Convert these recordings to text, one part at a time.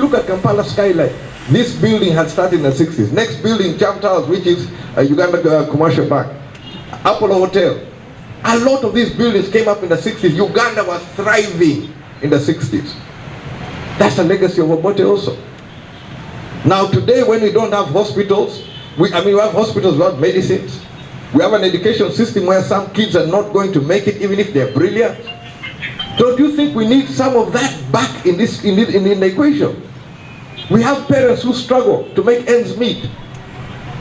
look at Kampala skyline. This building had started in the 60s. Next building, Jam Towers, which is Uganda Commercial Bank. Apollo Hotel. A lot of these buildings came up in the 60s. Uganda was thriving in the 60s. That's a legacy of Obote also. Now today, when we don't have hospitals, we have hospitals without medicines. We have an education system where some kids are not going to make it even if they're brilliant. Don't you think we need some of that back in the equation? We have parents who struggle to make ends meet.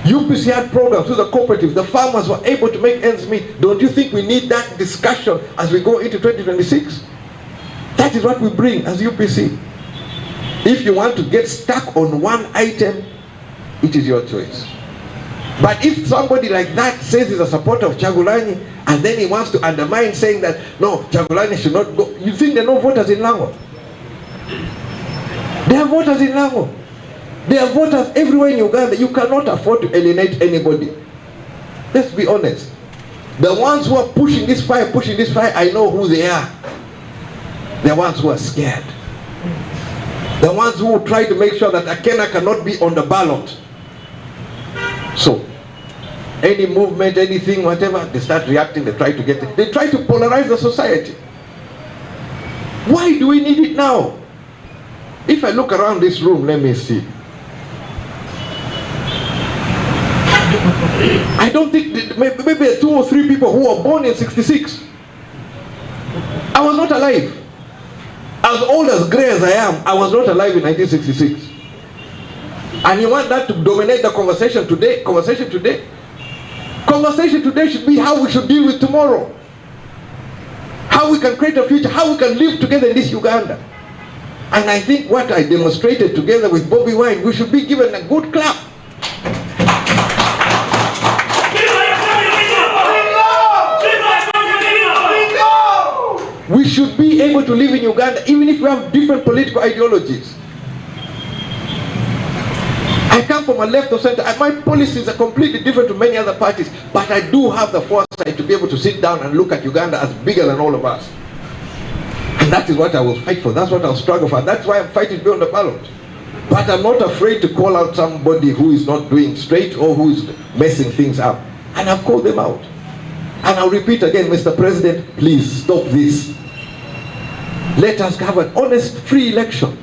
UPC had programs with the cooperatives. The farmers were able to make ends meet. Don't you think we need that discussion as we go into 2026? That is what we bring as UPC. If you want to get stuck on one item, it is your choice. But if somebody like that says he's a supporter of Kyagulanyi, and then he wants to undermine saying that, no, Kyagulanyi should not go, you think there are no voters in Lango? There are voters in Lango. There are voters everywhere in Uganda. You cannot afford to alienate anybody. Let's be honest. The ones who are pushing this fire, I know who they are. The ones who are scared. The ones who try to make sure that Akena cannot be on the ballot. So, any movement, anything, whatever, they start reacting, they try to get it. They try to polarize the society. Why do we need it now? If I look around this room, let me see. I don't think, maybe 2 or 3 people who were born in 66. I was not alive. As old as grey as I am, I was not alive in 1966. And you want that to dominate the conversation today? Conversation today should be how we should deal with tomorrow. How we can create a future, how we can live together in this Uganda. And I think what I demonstrated together with Bobi Wine, we should be given a good clap. We should be able to live in Uganda even if we have different political ideologies. I come from a left or center, and my policies are completely different to many other parties, but I do have the foresight to be able to sit down and look at Uganda as bigger than all of us. And that is what I will fight for. That's what I'll struggle for. That's why I'm fighting to be on the ballot. But I'm not afraid to call out somebody who is not doing straight or who is messing things up. And I've called them out. And I'll repeat again, Mr. President, please stop this. Let us have an honest, free election.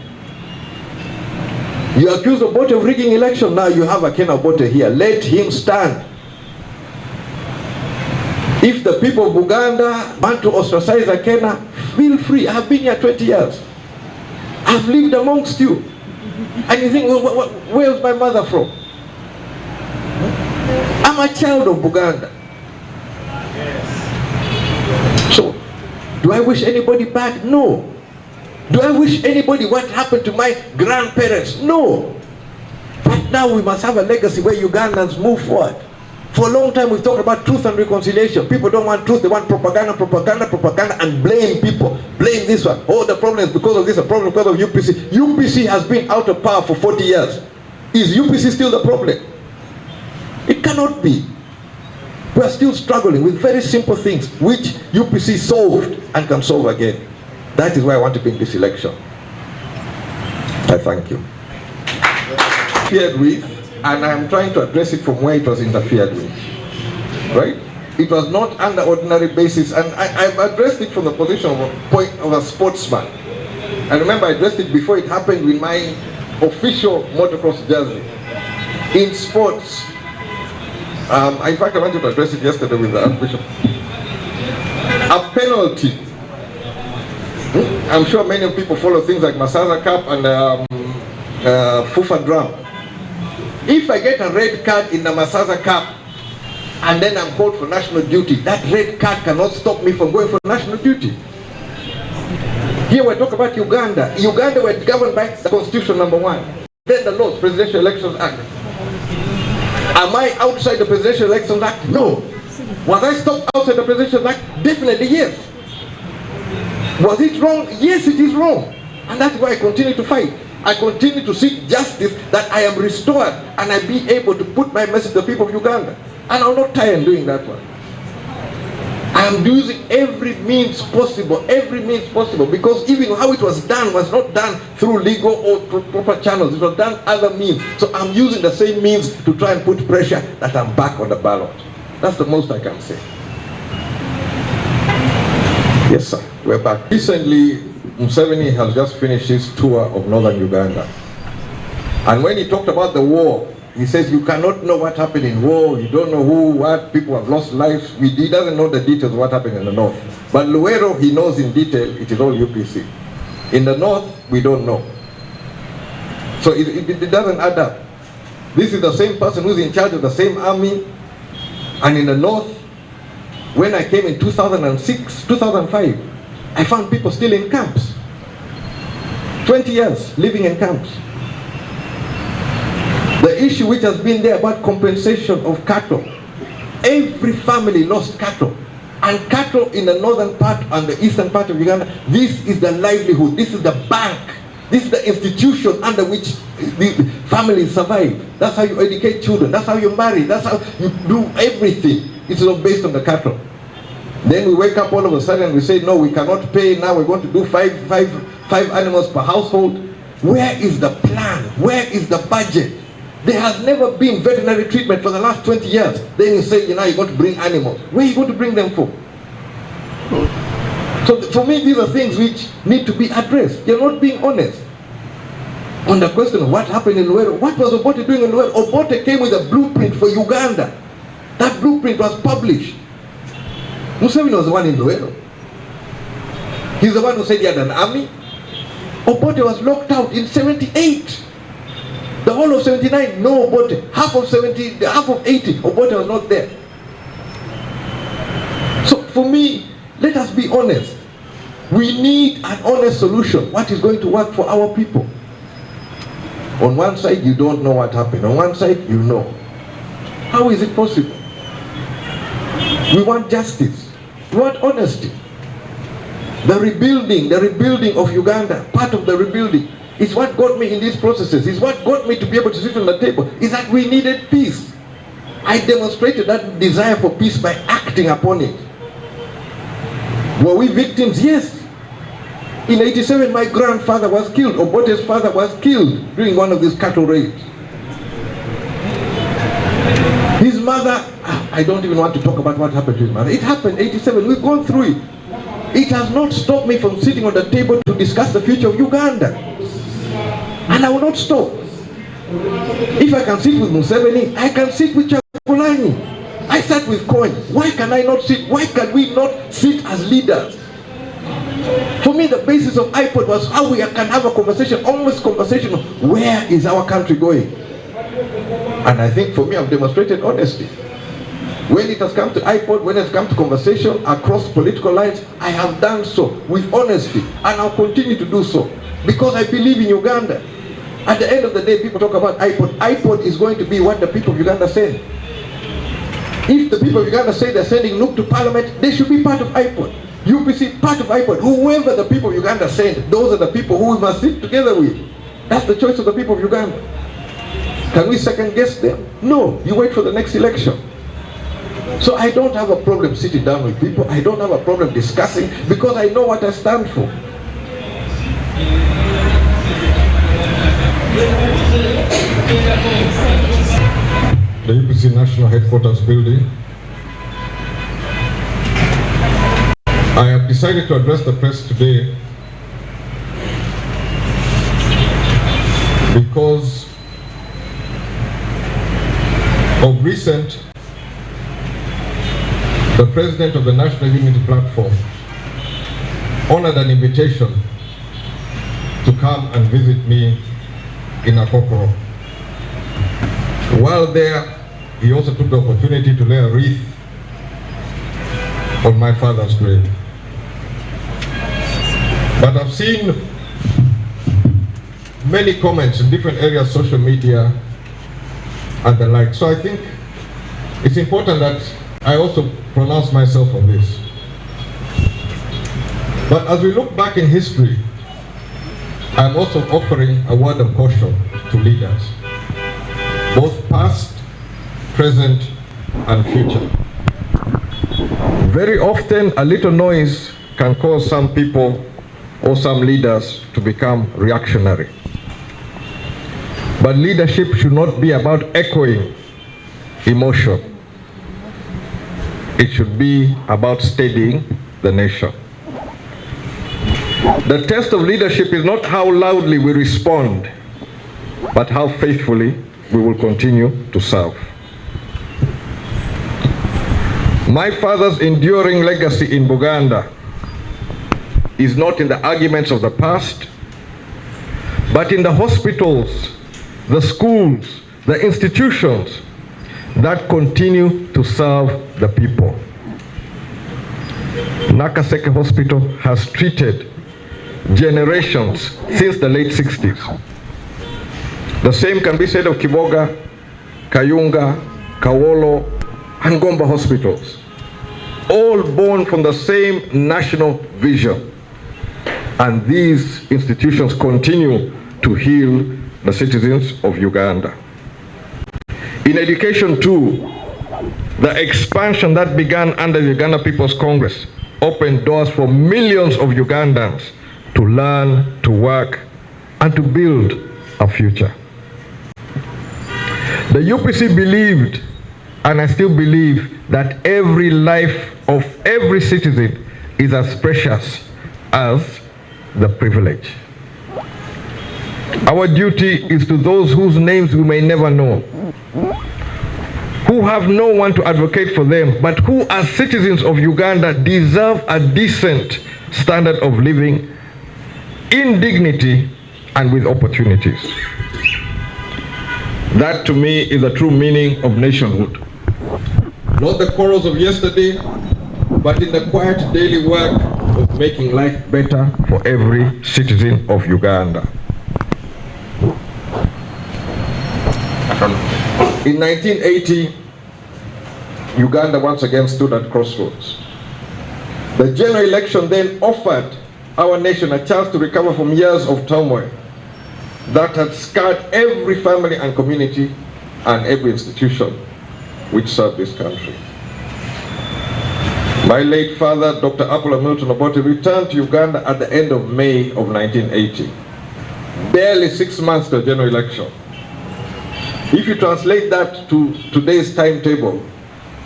You accuse Obote of rigging election, now you have Akena Obote here. Let him stand. If the people of Uganda want to ostracize Akena, feel free. I have been here 20 years. I've lived amongst you. And you think, well, where's my mother from? I'm a child of Uganda. So, do I wish anybody bad? No. Do I wish anybody what happened to my grandparents? No. But now we must have a legacy where Ugandans move forward. For a long time we've talked about truth and reconciliation. People don't want truth, they want propaganda, and blame people. Blame this one. Oh, the problem is because of this, the problem is because of UPC. UPC has been out of power for 40 years. Is UPC still the problem? It cannot be. We are still struggling with very simple things which UPC solved and can solve again. That is why I want to be in this election. I thank you. Interfered with, and I'm trying to address it from where it was interfered with. Right? It was not under ordinary basis, and I've addressed it from the position of a sportsman. I remember I addressed it before it happened with my official motocross jersey. In sports, in fact I wanted to address it yesterday with the Archbishop. A penalty. I'm sure many people follow things like Masaza Cup and Fufa Drum. If I get a red card in the Masaza Cup and then I'm called for national duty, that red card cannot stop me from going for national duty. Here we talk about Uganda. Uganda were governed by the Constitution #1. Then the laws, Presidential Elections Act. Am I outside the Presidential Elections Act? No. Was I stopped outside the Presidential Act? Definitely yes. Was it wrong? Yes, it is wrong. And that's why I continue to fight. I continue to seek justice, that I am restored and I be able to put my message to the people of Uganda. And I'll not tire in doing that one. I am using every means possible, because even how it was done was not done through legal or proper channels. It was done other means. So I'm using the same means to try and put pressure that I'm back on the ballot. That's the most I can say. Yes, sir. We're back. Recently, Museveni has just finished his tour of northern Uganda. And when he talked about the war, he says you cannot know what happened in war, you don't know who, what, people have lost lives. He doesn't know the details of what happened in the north. But Luero, he knows in detail, it is all UPC. In the north, we don't know. So it doesn't add up. This is the same person who's in charge of the same army. And in the north, when I came in 2006, 2005, I found people still in camps. 20 years living in camps. The issue which has been there about compensation of cattle. Every family lost cattle. And cattle in the northern part and the eastern part of Uganda, this is the livelihood, this is the bank, this is the institution under which the families survive. That's how you educate children, that's how you marry, that's how you do everything. It's not based on the cattle. Then we wake up all of a sudden and we say, no, we cannot pay, now we're going to do five animals per household. Where is the plan? Where is the budget? There has never been veterinary treatment for the last 20 years. Then you say, you know, you're going to bring animals. Where are you going to bring them for? So for me, these are things which need to be addressed. You're not being honest. On the question of what happened in Luero, what was Obote doing in Luero? Obote came with a blueprint for Uganda. That blueprint was published. Museveni was the one in Luero. He's the one who said he had an army. Obote was locked out in 78. The whole of 79, no Obote. Half of 70, half of 80, Obote was not there. So for me, let us be honest. We need an honest solution. What is going to work for our people? On one side, you don't know what happened. On one side, you know. How is it possible? We want justice. We want honesty. The rebuilding of Uganda, part of the rebuilding, is what got me in these processes, is what got me to be able to sit on the table, is that we needed peace. I demonstrated that desire for peace by acting upon it. Were we victims? Yes. In 87, my grandfather was killed. Obote's father was killed during one of these cattle raids. His mother, I don't even want to talk about what happened to his mother. It happened in 87, we've gone through it. It has not stopped me from sitting on the table to discuss the future of Uganda. And I will not stop. If I can sit with Museveni, I can sit with Chakulani. I sat with Cohen. Why can I not sit? Why can we not sit as leaders? For me, the basis of iPod was how we can have a conversation, honest conversation, where is our country going? And I think for me, I've demonstrated honesty. When it has come to iPod, when it has come to conversation across political lines, I have done so with honesty, and I'll continue to do so, because I believe in Uganda. At the end of the day, people talk about iPod. iPod is going to be what the people of Uganda send. If the people of Uganda say they're sending Nuke to Parliament, they should be part of iPod. UPC, part of iPod. Whoever the people of Uganda send, those are the people who we must sit together with. That's the choice of the people of Uganda. Can we second guess them? No, you wait for the next election. So I don't have a problem sitting down with people. I don't have a problem discussing, because I know what I stand for. The UPC National Headquarters building. I have decided to address the press today because of recent, the President of the National Unity Platform honored an invitation to come and visit me in Akokoro. While there, he also took the opportunity to lay a wreath on my father's grave. But I've seen many comments in different areas, social media and the like. So I think it's important that I also pronounce myself on this. But as we look back in history, I'm also offering a word of caution to leaders, both past, present, and future. Very often, a little noise can cause some people or some leaders to become reactionary. But leadership should not be about echoing emotion. It should be about steadying the nation. The test of leadership is not how loudly we respond, but how faithfully we will continue to serve. My father's enduring legacy in Buganda is not in the arguments of the past, but in the hospitals, the schools, the institutions that continue to serve the people. Nakaseke Hospital has treated generations since the late 60s. The same can be said of Kiboga, Kayunga, Kawolo, and Gomba hospitals, all born from the same national vision. And these institutions continue to heal the citizens of Uganda. In education too, the expansion that began under the Uganda People's Congress opened doors for millions of Ugandans to learn, to work, and to build a future. The UPC believed, and I still believe, that every life of every citizen is as precious as the privilege. Our duty is to those whose names we may never know, who have no one to advocate for them, but who as citizens of Uganda deserve a decent standard of living in dignity and with opportunities. That to me is the true meaning of nationhood. Not the quarrels of yesterday, but in the quiet daily work of making life better for every citizen of Uganda. In 1980, Uganda once again stood at crossroads. The general election then offered our nation a chance to recover from years of turmoil that had scarred every family and community and every institution which served this country. My late father, Dr. Apollo Milton Obote, returned to Uganda at the end of May of 1980, barely 6 months to a general election. If you translate that to today's timetable,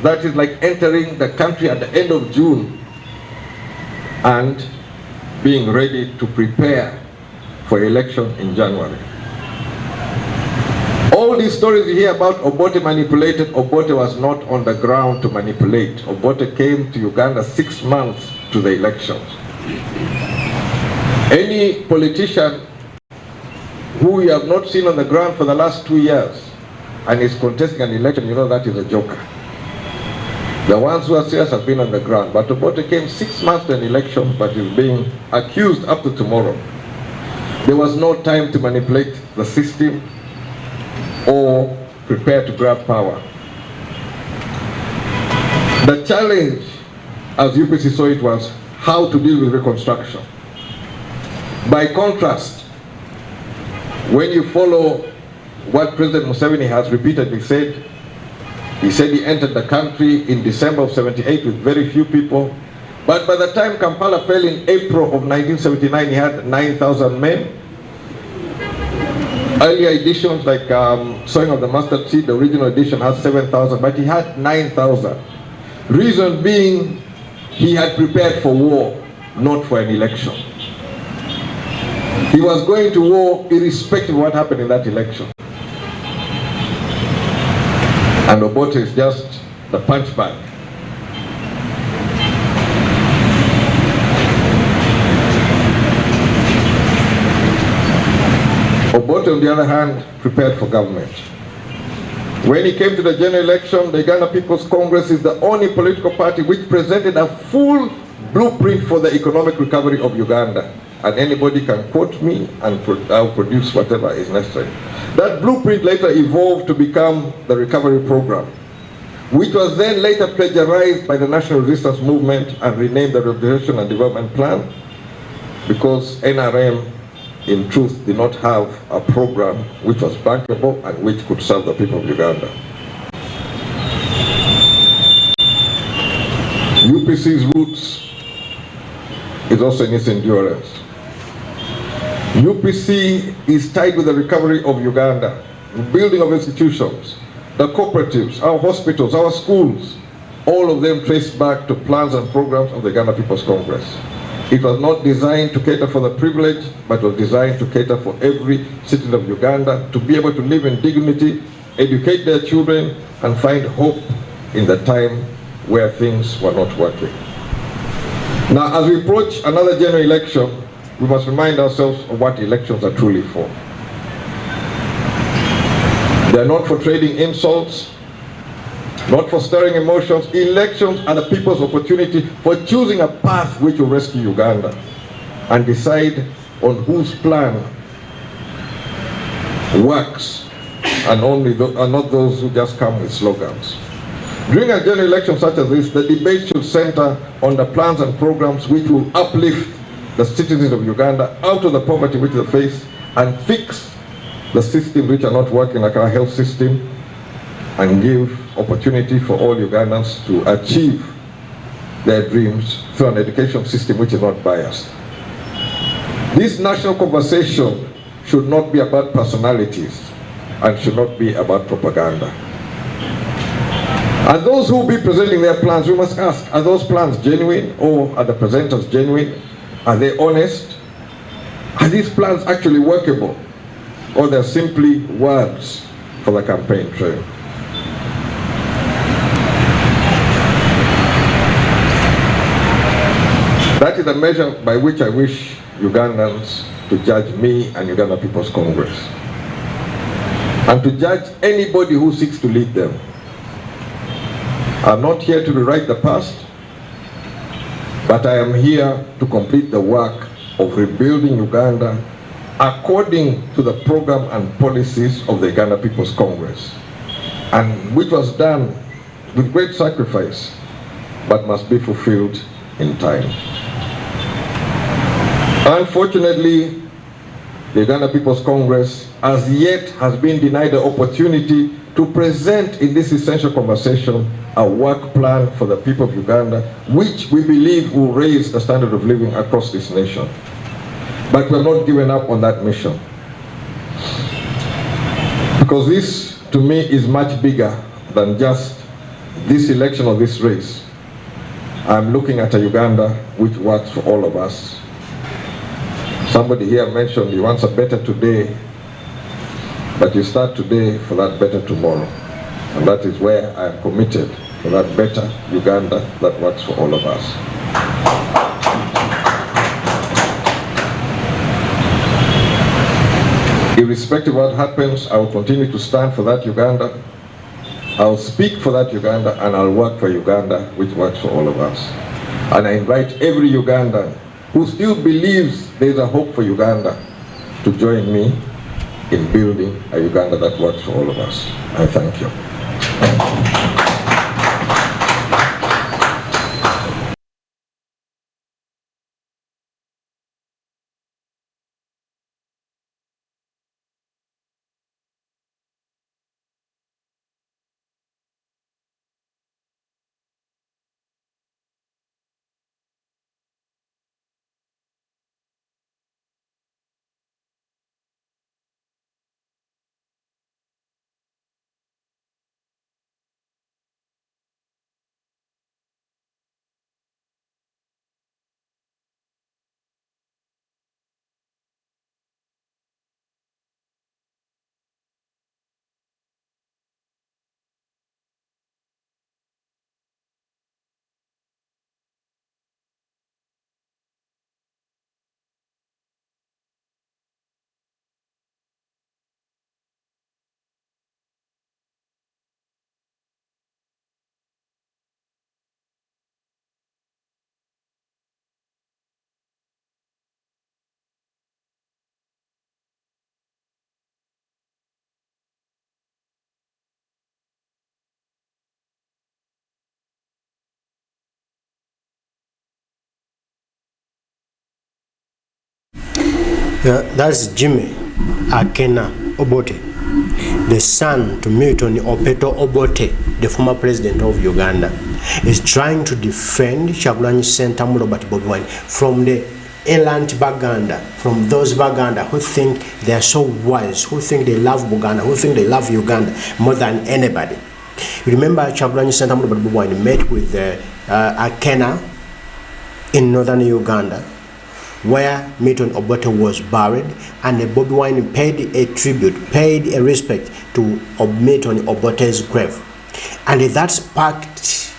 that is like entering the country at the end of June and being ready to prepare for election in January. All these stories you hear about Obote manipulated, Obote was not on the ground to manipulate. Obote came to Uganda 6 months to the elections. Any politician who you have not seen on the ground for the last 2 years and is contesting an election, you know that is a joker. The ones who are serious have been on the ground. But Obote came 6 months to an election, but is being accused up to tomorrow. There was no time to manipulate the system or prepare to grab power. The challenge, as UPC saw it, was how to deal with reconstruction. By contrast, when you follow what President Museveni has repeatedly said, he said he entered the country in December of '78 with very few people, but by the time Kampala fell in April of 1979, he had 9,000 men. Earlier editions like Sowing of the Mustard Seed, the original edition has 7,000, but he had 9,000. Reason being, he had prepared for war, not for an election. He was going to war irrespective of what happened in that election. And Obote is just the punch bag. Obote, on the other hand, prepared for government. When he came to the general election, the Uganda People's Congress is the only political party which presented a full blueprint for the economic recovery of Uganda. And anybody can quote me and I'll produce whatever is necessary. That blueprint later evolved to become the recovery program, which was then later plagiarized by the National Resistance Movement and renamed the Rehabilitation and Development Plan, because NRM in truth did not have a program which was bankable and which could serve the people of Uganda. UPC's roots is also in its endurance. UPC is tied with the recovery of Uganda, the building of institutions, the cooperatives, our hospitals, our schools, all of them traced back to plans and programs of the Uganda People's Congress. It was not designed to cater for the privileged, but was designed to cater for every citizen of Uganda to be able to live in dignity, educate their children, and find hope in the time where things were not working. Now, as we approach another general election, we must remind ourselves of what elections are truly for. They are not for trading insults, not for stirring emotions. Elections are the people's opportunity for choosing a path which will rescue Uganda and decide on whose plan works, and not those who just come with slogans. During a general election such as this, the debate should center on the plans and programs which will uplift the citizens of Uganda out of the poverty which they face and fix the systems which are not working, like our health system, and give opportunity for all Ugandans to achieve their dreams through an education system which is not biased. This national conversation should not be about personalities and should not be about propaganda. And those who will be presenting their plans, we must ask, are those plans genuine, or are the presenters genuine? Are they honest? Are these plans actually workable? Or they're simply words for the campaign trail? That is the measure by which I wish Ugandans to judge me and Uganda People's Congress, and to judge anybody who seeks to lead them. I'm not here to rewrite the past, but I am here to complete the work of rebuilding Uganda according to the program and policies of the Uganda People's Congress, and which was done with great sacrifice, but must be fulfilled in time. Unfortunately, the Uganda People's Congress as yet has been denied the opportunity to present in this essential conversation a work plan for the people of Uganda, which we believe will raise the standard of living across this nation. But we're not giving up on that mission, because this, to me, is much bigger than just this election or this race. I'm looking at a Uganda which works for all of us. Somebody here mentioned he wants a better today, but you start today for that better tomorrow. And that is where I am committed, for that better Uganda that works for all of us. Irrespective of what happens, I will continue to stand for that Uganda. I'll speak for that Uganda, and I'll work for Uganda which works for all of us. And I invite every Ugandan who still believes there's a hope for Uganda to join me in building a Uganda that works for all of us. I thank you. That's Jimmy Akena Obote. the son to Milton Obote, the former president of Uganda, is trying to defend Kyagulanyi Ssentamu Robert Bobi Wine from the errant Baganda, from those Baganda who think they are so wise, who think they love Buganda, who think they love Uganda more than anybody. You remember Kyagulanyi Ssentamu Robert Bobi Wine met with Akena in northern Uganda, where Milton Obote was buried, and Bobi Wine paid a tribute, paid a respect to Milton Obote'S grave. And that sparked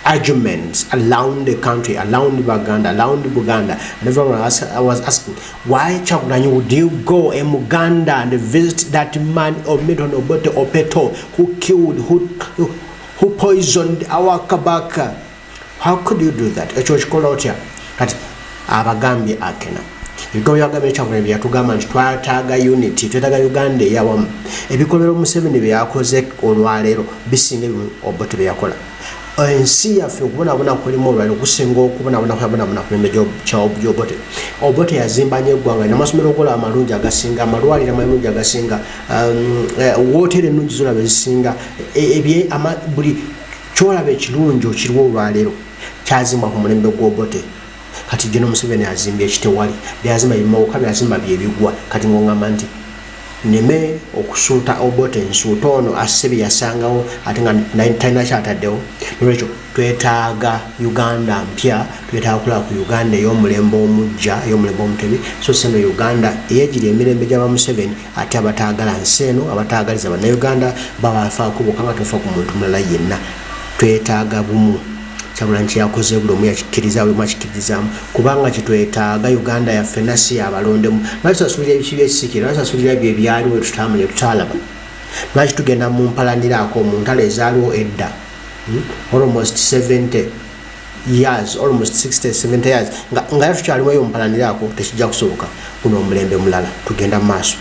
arguments around the country, around Uganda, around Buganda. And everyone was asking, why Kyagulanyi would you go in Uganda and visit that man of Milton Obote Opeto who killed, who poisoned our Kabaka? How could you do that? Abagambye Akena ibigo byagambye Kyagulanyi byatugamba nti twataaga unity, twetaaga Uganda eyawamu. Ebikolero Museveni byakoze olwaleero bisinga Obote byakola. Ensi yaffe okubonabona kulimu olwaleero okusinga okubonabona ku mirembe gy'Obote. Obote yazimba nnyo eggwanga, n'amasomero gola amalungi agasinga, amalwaliro amalungi agasinga, wooteri ennungi zolaba ezisinga, buli kyolaba ekirungi okiriwo olwaleero kyazimbwa ku mulembe gw'Obote. Kati General Museveni azimbye ekitewali, byazimba bimawuka, byazimba byebigwa. Kati ng'ongamba nti neme okusuuta Obote ensuuta ono asse bye yasangawo ate nga talina kyataddewo. Nolwekyo twetaaga Uganda mpya, twetaaga kulaba ku Uganda ey'omulembe omujja, ey'omulembe omutebi, so seno Uganda eyeegiri emirembe gy'aba Museveni, ate abataagala nsi eno, abataagaliza bannayuganda babafaako bokka nga tofa ku muntu mulala yenna. Twetaaga bumu. Kyagulanyi kyakoze buli omu yakikkiriza buli omu akikkiririzaamu, kubanga kitwetaaga Uganda yaffe nasi abalondemu. Lwaki tusasulira ebikibi ekisikira, lwaki tusasulira ebyo ebyaliwo tutamanya tutaalaba, lwaki tugenda mu mpalaniraako mu ntalo ezaaliwo edda, almost 70 years, almost 60-70 years, nga tukyaliwo eyo mumpalaniraako tekijja kusoboka. Guno omulembe mulala tugenda mu maaso.